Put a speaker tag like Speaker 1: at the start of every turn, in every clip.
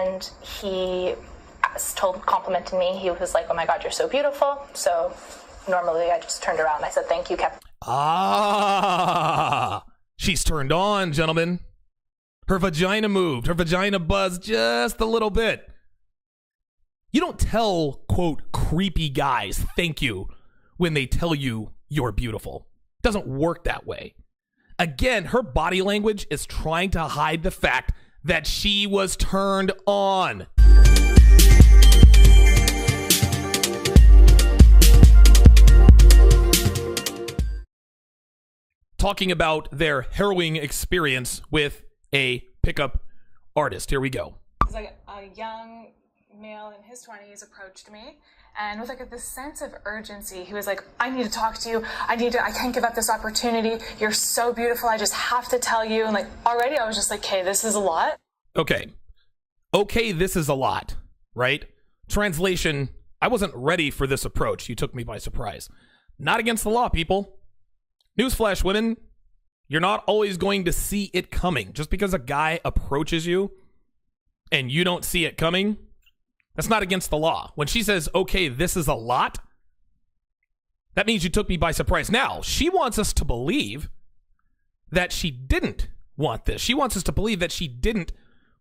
Speaker 1: and he complimented me. He was like, "Oh my God, you're so beautiful." So normally I just turned around and I said, "Thank you, Captain."
Speaker 2: She's turned on, gentlemen. Her vagina moved. Her vagina buzzed just a little bit. You don't tell, quote, creepy guys thank you when they tell you you're beautiful. It doesn't work that way. Again, her body language is trying to hide the fact that she was turned on. Talking about their harrowing experience with a pickup artist. Here we go.
Speaker 3: It's like a young male in his 20s approached me, and with like this sense of urgency, he was like, "I need to talk to you. I can't give up this opportunity. You're so beautiful. I just have to tell you." And like already I was just like, "Okay, this is a lot." Okay, this is a lot, right? Translation, I wasn't ready for this approach. You took me by surprise. Not against the law, people. Newsflash, women, you're not always going to see it coming. Just because a guy approaches you and you don't see it coming, that's not against the law. When she says, "Okay, this is a lot," that means you took me by surprise. Now, she wants us to believe that she didn't want this. She wants us to believe that she didn't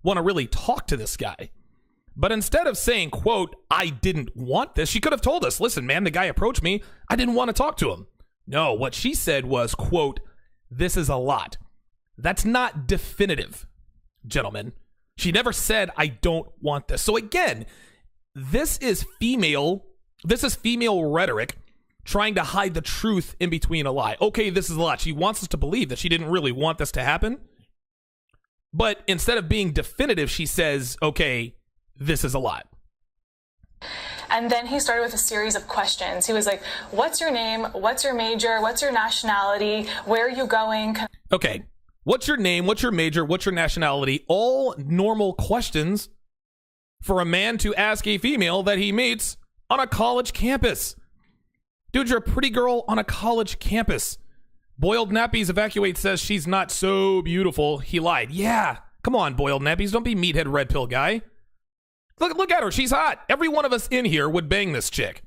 Speaker 3: want to really talk to this guy. But instead of saying, quote, "I didn't want this," she could have told us, "Listen, man, the guy approached me. I didn't want to talk to him." No, what she said was, quote, "This is a lot." That's not definitive, gentlemen. She never said, "I don't want this." So again, this is female rhetoric trying to hide the truth in between a lie. Okay, this is a lot. She wants us to believe that she didn't really want this to happen. But instead of being definitive, she says, "Okay, this is a lot." And then he started with a series of questions. He was like, "What's your name? What's your major? What's your nationality? Where are you going?"
Speaker 2: Okay. What's your name? What's your major? What's your nationality? All normal questions for a man to ask a female that he meets on a college campus. Dude, you're a pretty girl on a college campus. Boiled Nappies Evacuate says she's not so beautiful. He lied. Yeah. Come on, Boiled Nappies. Don't be meathead red pill guy. Look at her. She's hot. Every one of us in here would bang this chick.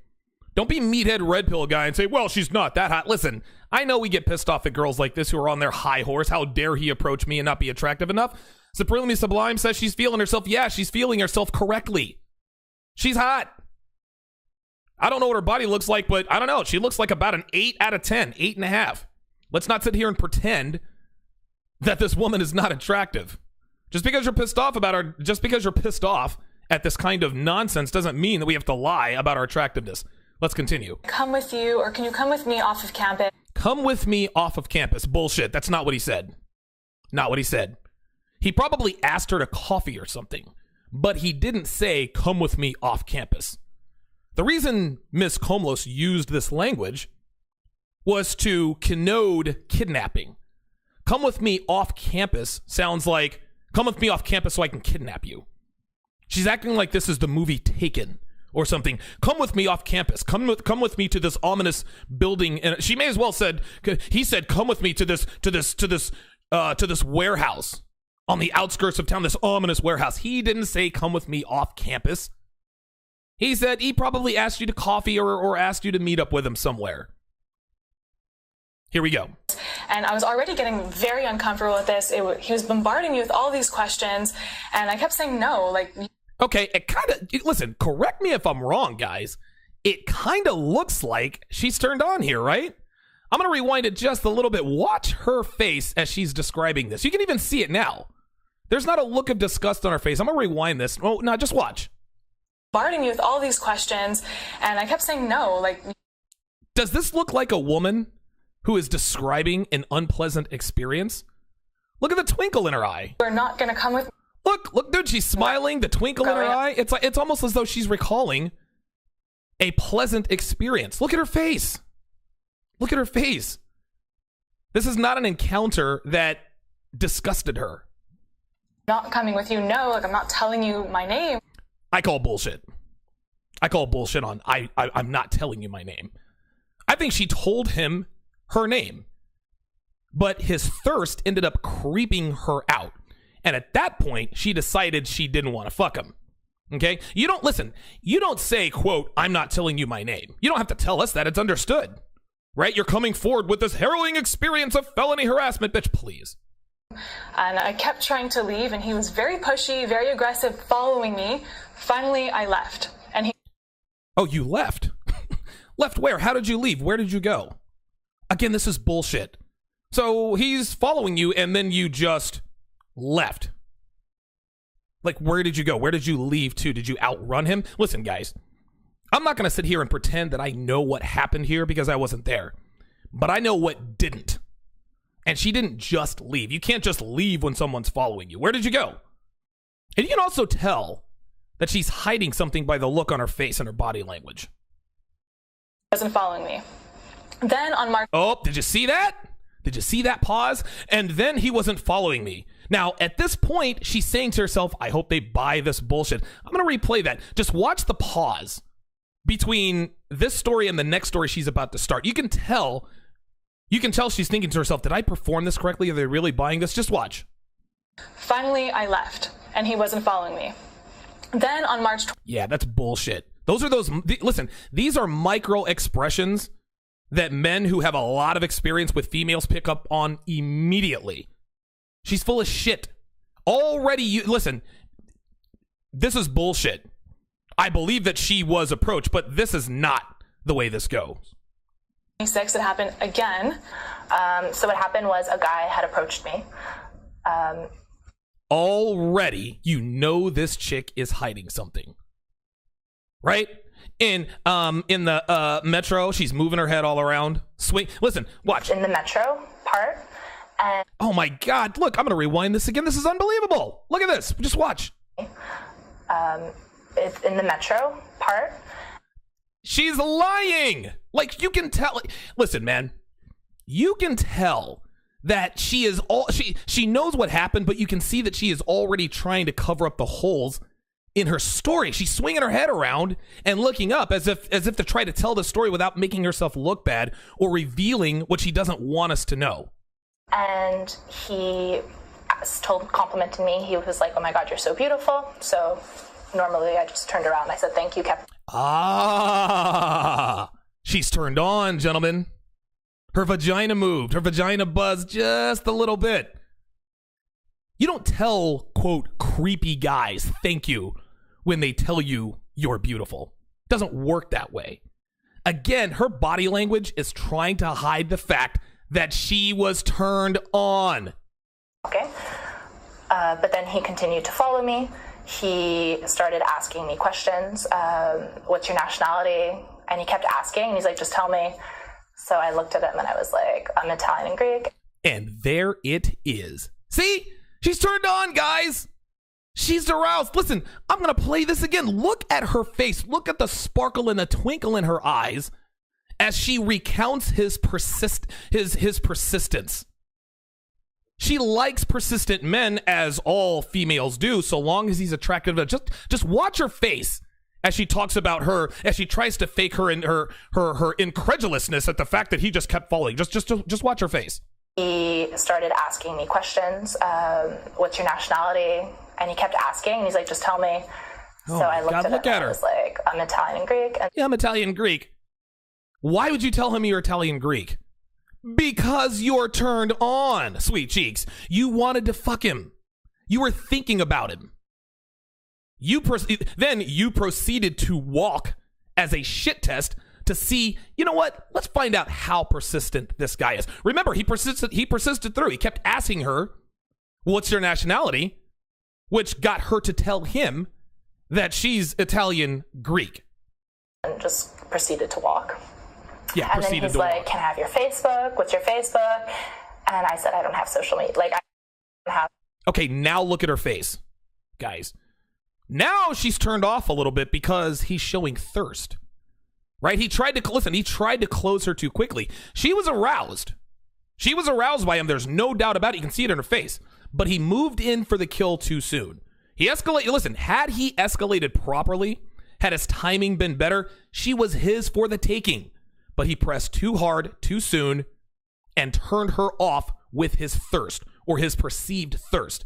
Speaker 2: Don't be meathead red pill guy and say, "Well, she's not that hot." Listen, I know we get pissed off at girls like this who are on their high horse. How dare he approach me and not be attractive enough? Supremely Sublime says she's feeling herself. Yeah, she's feeling herself correctly. She's hot. I don't know what her body looks like, but I don't know. She looks like about an 8 out of 10, 8.5. Let's not sit here and pretend that this woman is not attractive. Just because you're pissed off about her, just because you're pissed off at this kind of nonsense doesn't mean that we have to lie about our attractiveness. Let's continue.
Speaker 3: "Come with you, or can you come with me off of campus?"
Speaker 2: Come with me off of campus. Bullshit. That's not what he said. Not what he said. He probably asked her to coffee or something, but he didn't say, "Come with me off campus." The reason Miss Komlos used this language was to connote kidnapping. Come with me off campus sounds like, "Come with me off campus so I can kidnap you." She's acting like this is the movie Taken or something. "Come with me off campus. Come with me to this ominous building." And she may as well he said, "Come with me to this warehouse on the outskirts of town, this ominous warehouse." He didn't say, "Come with me off campus." He said he probably asked you to coffee or asked you to meet up with him somewhere. Here we go.
Speaker 3: And I was already getting very uncomfortable with this. He was bombarding me with all these questions, and I kept saying no. Like,
Speaker 2: okay, it kind of, listen, correct me if I'm wrong, guys. It kind of looks like she's turned on here, right? I'm going to rewind it just a little bit. Watch her face as she's describing this. You can even see it now. There's not a look of disgust on her face. I'm going to rewind this. Oh, no, just watch.
Speaker 3: Bombarding me with all these questions, and I kept saying no. Like,
Speaker 2: does this look like a woman who is describing an unpleasant experience? Look at the twinkle in her eye.
Speaker 3: "You're not going to come with me."
Speaker 2: Look, dude, she's smiling, the twinkle in her eye. It's almost as though she's recalling a pleasant experience. Look at her face. Look at her face. This is not an encounter that disgusted her.
Speaker 3: "Not coming with you, no. Like, I'm not telling you my name."
Speaker 2: I call bullshit. I call bullshit on I'm not telling you my name. I think she told him her name, but his thirst ended up creeping her out. And at that point, she decided she didn't want to fuck him. Okay? You don't say, quote, I'm not telling you my name. You don't have to tell us that. It's understood. Right? You're coming forward with this harrowing experience of felony harassment, bitch, please.
Speaker 3: And I kept trying to leave, and he was very pushy, very aggressive, following me. Finally, I left. And he...
Speaker 2: Oh, you left? Left where? How did you leave? Where did you go? Again, this is bullshit. So he's following you, and then you just left. Like, where did you go? Where did you leave to? Did you outrun him? Listen, guys, I'm not going to sit here and pretend that I know what happened here because I wasn't there. But I know what didn't. And she didn't just leave. You can't just leave when someone's following you. Where did you go? And you can also tell that she's hiding something by the look on her face and her body language.
Speaker 3: Wasn't following me. Then on March...
Speaker 2: Oh, did you see that? Did you see that pause? And then he wasn't following me. Now, at this point, she's saying to herself, I hope they buy this bullshit. I'm going to replay that. Just watch the pause between this story and the next story she's about to start. You can tell she's thinking to herself, did I perform this correctly? Are they really buying this? Just watch.
Speaker 3: Finally, I left, and he wasn't following me. Then on March...
Speaker 2: Yeah, that's bullshit. Listen, these are micro expressions that men who have a lot of experience with females pick up on immediately. She's full of shit. Listen, this is bullshit. I believe that she was approached, but this is not the way this goes.
Speaker 3: 26, it happened again.
Speaker 1: So what happened was a guy had approached me.
Speaker 2: Already, you know this chick is hiding something. Right? In the metro, she's moving her head all around. Listen, watch.
Speaker 1: In the metro part. And
Speaker 2: oh my God, look, I'm going to rewind this again. This is unbelievable. Look at this. Just watch.
Speaker 1: it's in the metro part.
Speaker 2: She's lying. Like, you can tell. Listen, man, you can tell that she knows what happened, but you can see that she is already trying to cover up the holes in her story. She's swinging her head around and looking up as if to try to tell the story without making herself look bad or revealing what she doesn't want us to know.
Speaker 1: And he complimented me. He was like, oh my God, you're so beautiful. So normally I just turned around and I said, thank you, Captain.
Speaker 2: She's turned on, gentlemen. Her vagina moved. Her vagina buzzed just a little bit. You don't tell, quote, creepy guys thank you when they tell you you're beautiful. It doesn't work that way. Again, her body language is trying to hide the fact that she was turned on.
Speaker 1: Okay. But then he continued to follow me. He started asking me questions. What's your nationality? And he kept asking, and he's like, just tell me. So I looked at him and I was like, I'm Italian and Greek.
Speaker 2: And there it is. See? She's turned on, guys. She's aroused. Listen, I'm going to play this again. Look at her face. Look at the sparkle and the twinkle in her eyes as she recounts his persistence. She likes persistent men, as all females do, so long as he's attractive. Just watch her face as she talks about her, as she tries to fake her incredulousness at the fact that he just kept following. Just watch her face.
Speaker 1: He started asking me questions. What's your nationality? And he kept asking, and he's like, just tell me.
Speaker 2: Oh
Speaker 1: so I looked
Speaker 2: God,
Speaker 1: at
Speaker 2: look
Speaker 1: him
Speaker 2: at
Speaker 1: and
Speaker 2: her.
Speaker 1: I was like, I'm Italian and Greek. And
Speaker 2: yeah, I'm Italian and Greek. Why would you tell him you're Italian Greek? Because you're turned on, sweet cheeks. You wanted to fuck him. You were thinking about him. Then you proceeded to walk as a shit test to see, you know what? Let's find out how persistent this guy is. Remember, he persisted through. He kept asking her, what's your nationality? Which got her to tell him that she's Italian Greek.
Speaker 1: And just proceeded to walk.
Speaker 2: Yeah,
Speaker 1: and then he's like, can I have your Facebook? What's your Facebook? And I said, I don't have social media. Like, I don't have.
Speaker 2: Okay, now look at her face, guys. Now she's turned off a little bit because he's showing thirst. Right? He tried to close her too quickly. She was aroused. She was aroused by him. There's no doubt about it. You can see it in her face. But he moved in for the kill too soon. He escalated. Listen, had he escalated properly, had his timing been better, she was his for the taking. But he pressed too hard, too soon, and turned her off with his thirst, or his perceived thirst.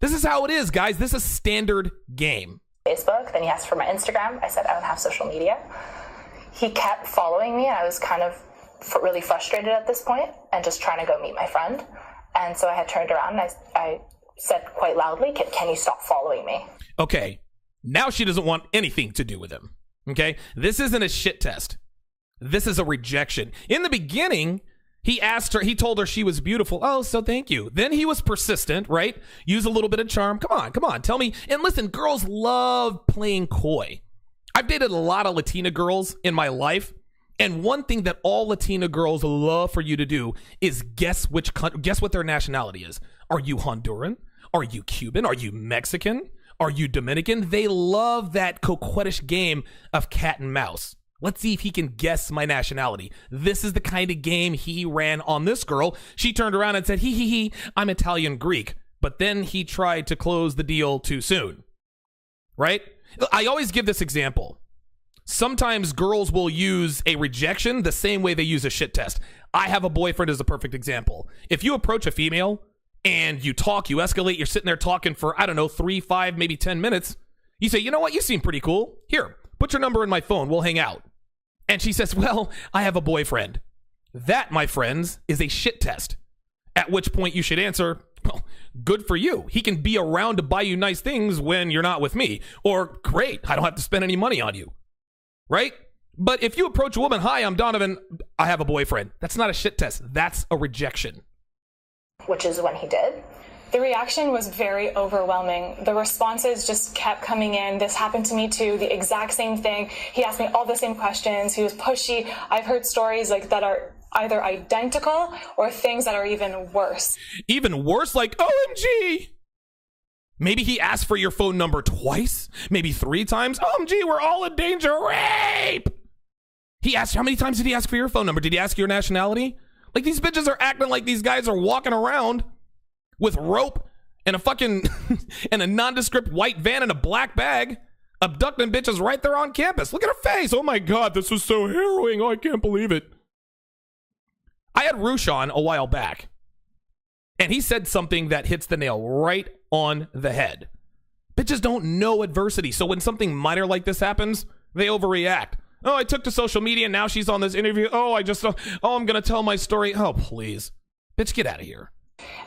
Speaker 2: This is how it is, guys. This is standard game.
Speaker 1: Facebook. Then he asked for my Instagram. I said I don't have social media. He kept following me. I was kind of really frustrated at this point and just trying to go meet my friend. And so I had turned around and I said quite loudly, can you stop following me?
Speaker 2: Okay, now she doesn't want anything to do with him. Okay, this isn't a shit test. This is a rejection. In the beginning, he told her she was beautiful. Oh, so thank you. Then he was persistent, right? Use a little bit of charm. Come on, tell me. And listen, girls love playing coy. I've dated a lot of Latina girls in my life. And one thing that all Latina girls love for you to do is guess what their nationality is. Are you Honduran? Are you Cuban? Are you Mexican? Are you Dominican? They love that coquettish game of cat and mouse. Let's see if he can guess my nationality. This is the kind of game he ran on this girl. She turned around and said, he, I'm Italian Greek. But then he tried to close the deal too soon. Right? I always give this example. Sometimes girls will use a rejection the same way they use a shit test. I have a boyfriend as a perfect example. If you approach a female and you talk, you escalate, you're sitting there talking for, 3, 5, maybe 10 minutes. You say, you know what? You seem pretty cool. Here, put your number in my phone. We'll hang out. And she says, well, I have a boyfriend. That, my friends, is a shit test. At which point you should answer, well, good for you. He can be around to buy you nice things when you're not with me. Or, great, I don't have to spend any money on you. Right? But if you approach a woman, hi, I'm Donovan, I have a boyfriend. That's not a shit test. That's a rejection.
Speaker 1: Which is when he did.
Speaker 3: The reaction was very overwhelming. The responses just kept coming in. This happened to me too, the exact same thing. He asked me all the same questions. He was pushy. I've heard stories like that are either identical or things that are even worse.
Speaker 2: Even worse? Like, OMG! Maybe he asked for your phone number twice, maybe 3 times. OMG, we're all in danger. Rape! He asked, how many times did he ask for your phone number? Did he ask your nationality? Like, these bitches are acting like these guys are walking around with rope and a fucking and a nondescript white van and a black bag, abducting bitches right there on campus. Look at her face. Oh my God, this was so harrowing. Oh, I can't believe it. I had Roosh on a while back, and he said something that hits the nail right on the head. Bitches don't know adversity, so when something minor like this happens, they overreact. Oh, I took to social media, and now she's on this interview. I'm gonna tell my story. Oh, please. Bitch, get out of here.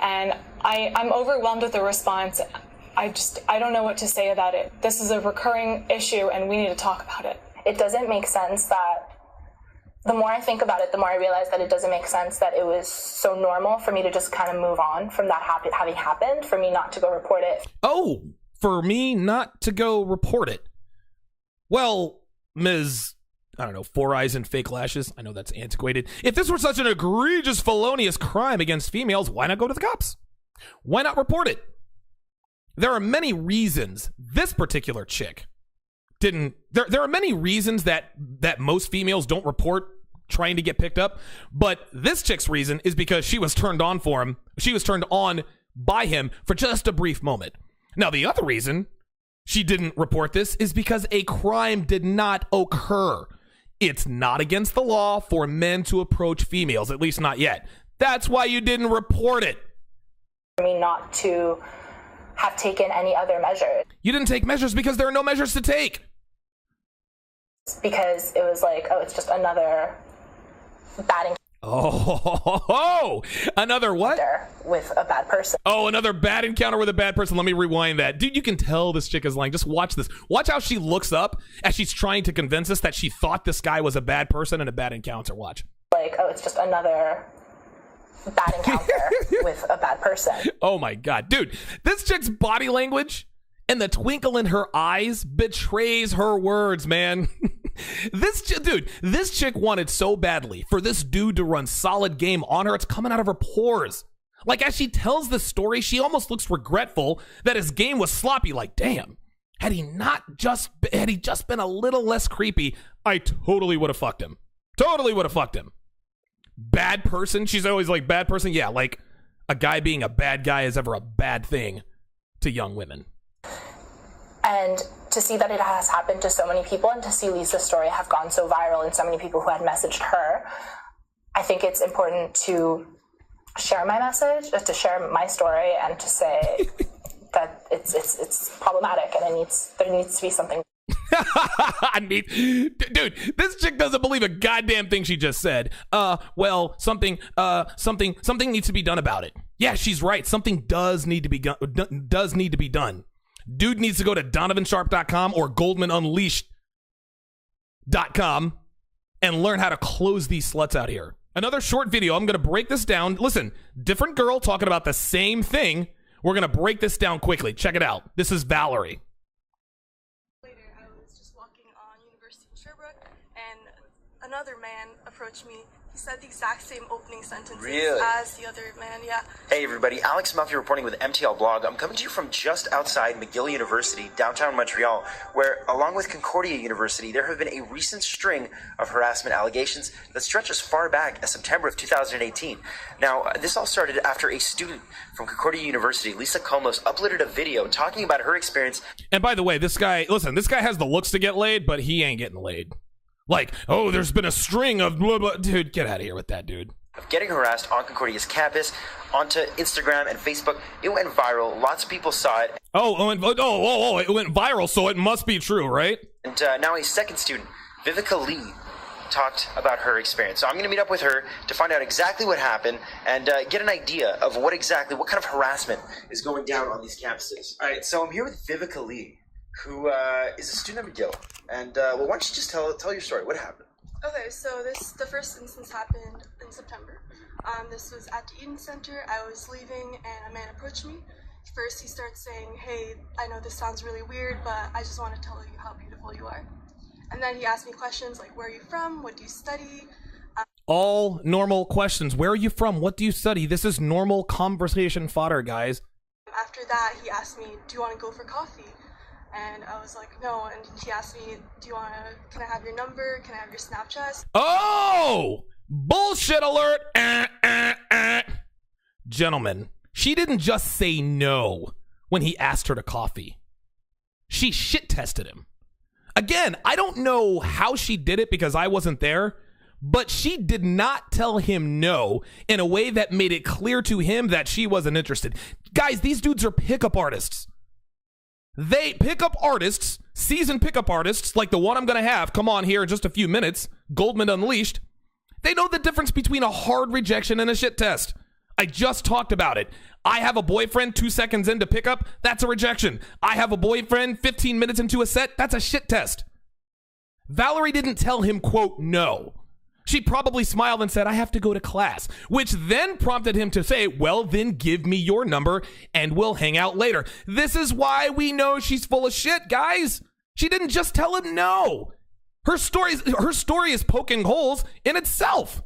Speaker 3: And I'm overwhelmed with the response. I don't know what to say about it. This is a recurring issue, and we need to talk about it.
Speaker 1: It doesn't make sense that the more I think about it, the more I realize that it doesn't make sense that it was so normal for me to just kind of move on from that having happened, for me not to go report it.
Speaker 2: Oh, for me not to go report it. Well, Ms. 4 eyes and fake lashes. I know that's antiquated. If this were such an egregious, felonious crime against females, why not go to the cops? Why not report it? There are many reasons this particular chick didn't. There are many reasons that most females don't report trying to get picked up, but this chick's reason is because she was turned on for him. She was turned on by him for just a brief moment. Now, the other reason she didn't report this is because a crime did not occur. It's not against the law for men to approach females, at least not yet. That's why you didn't report it.
Speaker 1: For me not to have taken any other measures.
Speaker 2: You didn't take measures because there are no measures to take.
Speaker 1: Because it was like, it's just another bad encounter.
Speaker 2: Another what?
Speaker 1: With a bad person.
Speaker 2: Oh, another bad encounter with a bad person. Let me rewind that. Dude, you can tell this chick is lying. Just watch this. Watch how she looks up as she's trying to convince us that she thought this guy was a bad person and a bad encounter. Watch.
Speaker 1: Like, it's just another bad encounter with a bad person.
Speaker 2: Oh my God. Dude, this chick's body language and the twinkle in her eyes betrays her words, man. This chick wanted so badly for this dude to run solid game on her. It's coming out of her pores. Like, as she tells the story, she almost looks regretful that his game was sloppy. Like, damn, had he just been a little less creepy, I totally would have fucked him. Totally would have fucked him. Bad person. She's always like, bad person. Yeah, like a guy being a bad guy is ever a bad thing to young women.
Speaker 1: And to see that it has happened to so many people, and to see Lisa's story have gone so viral and so many people who had messaged her, I think it's important to share my message, to share my story, and to say that it's problematic, and there needs to be something.
Speaker 2: I mean, dude, this chick doesn't believe a goddamn thing she just said. Well, something needs to be done about it. Yeah, she's right. Something does need to be done. Dude needs to go to DonovanSharp.com or GoldmanUnleashed.com and learn how to close these sluts out here. Another short video. I'm going to break this down. Listen, different girl talking about the same thing. We're going to break this down quickly. Check it out. This is Valerie.
Speaker 4: Later, I was just walking on University in Sherbrooke, and another man approached me. He said the exact same opening sentences as the other man, yeah.
Speaker 5: Hey everybody, Alex Muffy reporting with MTL Blog. I'm coming to you from just outside McGill University, downtown Montreal, where, along with Concordia University, there have been a recent string of harassment allegations that stretch as far back as September of 2018. Now, this all started after a student from Concordia University, Lisa Komlos, uploaded a video talking about her experience.
Speaker 2: And by the way, this guy has the looks to get laid, but he ain't getting laid. Like, oh, there's been a string of blah, blah. Dude, get out of here with that, dude.
Speaker 5: Of getting harassed on Concordia's campus, onto Instagram and Facebook. It went viral. Lots of people saw it.
Speaker 2: It went viral, so it must be true, right?
Speaker 5: And now a second student, Vivica Lee, talked about her experience. So I'm going to meet up with her to find out exactly what happened and get an idea of what kind of harassment is going down on these campuses. All right, so I'm here with Vivica Lee, who is a student at McGill. And why don't you just tell your story? What happened?
Speaker 4: Okay, so the first instance happened in September. This was at the Eden Center. I was leaving, and a man approached me. First, he starts saying, "Hey, I know this sounds really weird, but I just want to tell you how beautiful you are." And then he asked me questions like, "Where are you from? What do you study?"
Speaker 2: All normal questions. Where are you from? What do you study? This is normal conversation fodder, guys.
Speaker 4: After that, he asked me, "Do you want to go for coffee?" And I was like, "No." And he asked me, can I have your number? Can I have your Snapchat?
Speaker 2: Oh! Bullshit alert! Gentlemen, she didn't just say no when he asked her to coffee. She shit tested him. Again, I don't know how she did it because I wasn't there, but she did not tell him no in a way that made it clear to him that she wasn't interested. Guys, these dudes are pickup artists. They pickup artists, seasoned pickup artists, like the one I'm going to have come on here in just a few minutes, Goldman Unleashed. They know the difference between a hard rejection and a shit test. I just talked about it. I have a boyfriend 2 seconds into pickup, that's a rejection. I have a boyfriend 15 minutes into a set, that's a shit test. Valerie didn't tell him, quote, no. She probably smiled and said, "I have to go to class," which then prompted him to say, "Well, then give me your number and we'll hang out later." This is why we know she's full of shit, guys. She didn't just tell him no. Her story is poking holes in itself.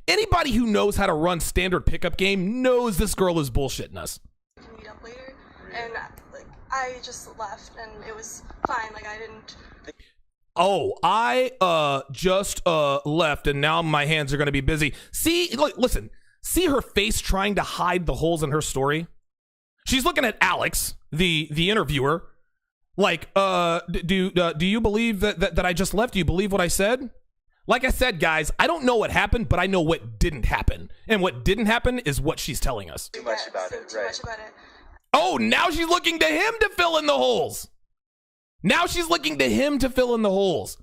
Speaker 2: Anybody who knows how to run standard pickup game knows this girl is bullshitting us.
Speaker 4: We can meet up later. And I just left, and it was fine. I didn't...
Speaker 2: Oh, I just left, and now my hands are going to be busy. See, listen, see her face trying to hide the holes in her story? She's looking at Alex, the interviewer, like, do you believe that I just left? Do you believe what I said? Like I said, guys, I don't know what happened, but I know what didn't happen. And what didn't happen is what she's telling us.
Speaker 5: Too much about it, right?
Speaker 2: Oh, now she's looking to him to fill in the holes. Now she's looking to him to fill in the holes.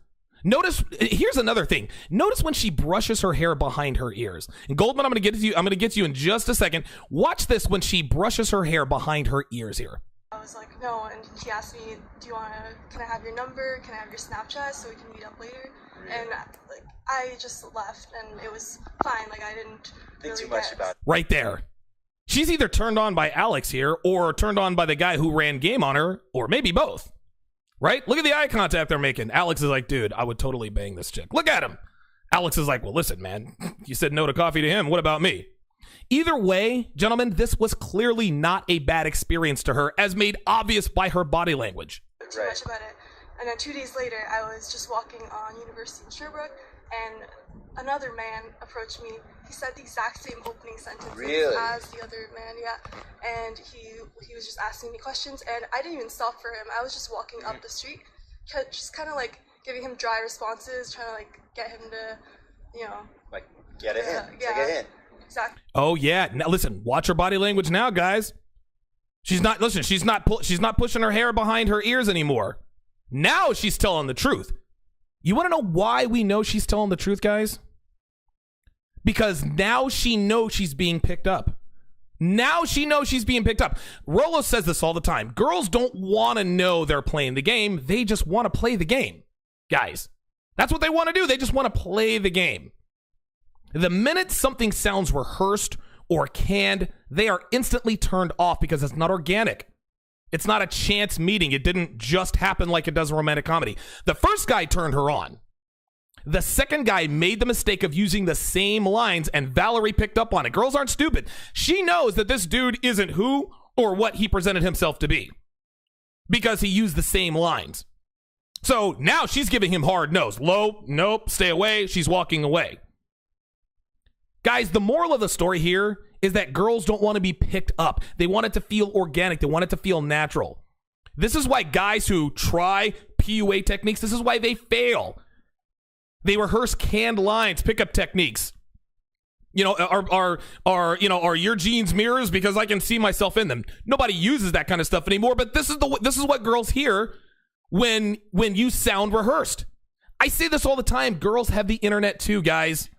Speaker 2: Notice, here's another thing. Notice when she brushes her hair behind her ears. And Goldman, I'm going to get to you in just a second. Watch this when she brushes her hair behind her ears here.
Speaker 4: I was like, "No," and he asked me, can I have your number? Can I have your Snapchat so we can meet up later? And I just left, and it was fine. I didn't
Speaker 5: think
Speaker 4: really
Speaker 5: too much about it.
Speaker 2: Right there. She's either turned on by Alex here or turned on by the guy who ran game on her, or maybe both. Right? Look at the eye contact they're making. Alex is like, "Dude, I would totally bang this chick. Look at him." Alex is like, "Well, listen, man, you said no to coffee to him. What about me?" Either way, gentlemen, this was clearly not a bad experience to her, as made obvious by her body language.
Speaker 4: Too much about it. And then 2 days later, I was just walking on University in Sherbrooke, and another man approached me. He said the exact same opening sentences as the other man, yeah. And he was just asking me questions, and I didn't even stop for him. I was just walking up the street, just kind of giving him dry responses, trying to get him to,
Speaker 5: get a hint.
Speaker 4: Yeah.
Speaker 5: Take a hint.
Speaker 4: Exactly.
Speaker 2: Oh, yeah. Now, listen, watch her body language now, guys. She's not pushing her hair behind her ears anymore. Now she's telling the truth. You want to know why we know she's telling the truth, guys? Because now she knows she's being picked up. Now she knows she's being picked up. Rolo says this all the time. Girls don't want to know they're playing the game. They just want to play the game, guys. That's what they want to do. They just want to play the game. The minute something sounds rehearsed or canned, they are instantly turned off because it's not organic. It's not a chance meeting. It didn't just happen like it does in romantic comedy. The first guy turned her on. The second guy made the mistake of using the same lines, and Valerie picked up on it. Girls aren't stupid. She knows that this dude isn't who or what he presented himself to be because he used the same lines. So now she's giving him hard no's. Low, nope, stay away. She's walking away. Guys, the moral of the story here is that girls don't want to be picked up. They want it to feel organic. They want it to feel natural. This is why guys who try PUA techniques, this is why they fail. They rehearse canned lines, pickup techniques. You know, are your jeans mirrors because I can see myself in them? Nobody uses that kind of stuff anymore, but this is what girls hear when you sound rehearsed. I say this all the time. Girls have the internet too, guys.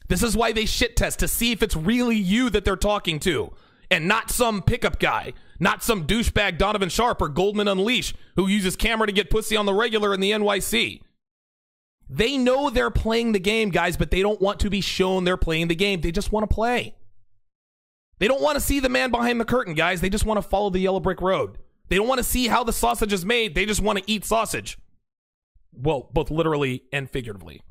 Speaker 2: This is why they shit test to see if it's really you that they're talking to and not some pickup guy, not some douchebag Donovan Sharp or Goldman Unleash who uses camera to get pussy on the regular in the NYC. They know they're playing the game, guys, but they don't want to be shown they're playing the game. They just want to play. They don't want to see the man behind the curtain, guys. They just want to follow the yellow brick road. They don't want to see how the sausage is made. They just want to eat sausage. Well, both literally and figuratively.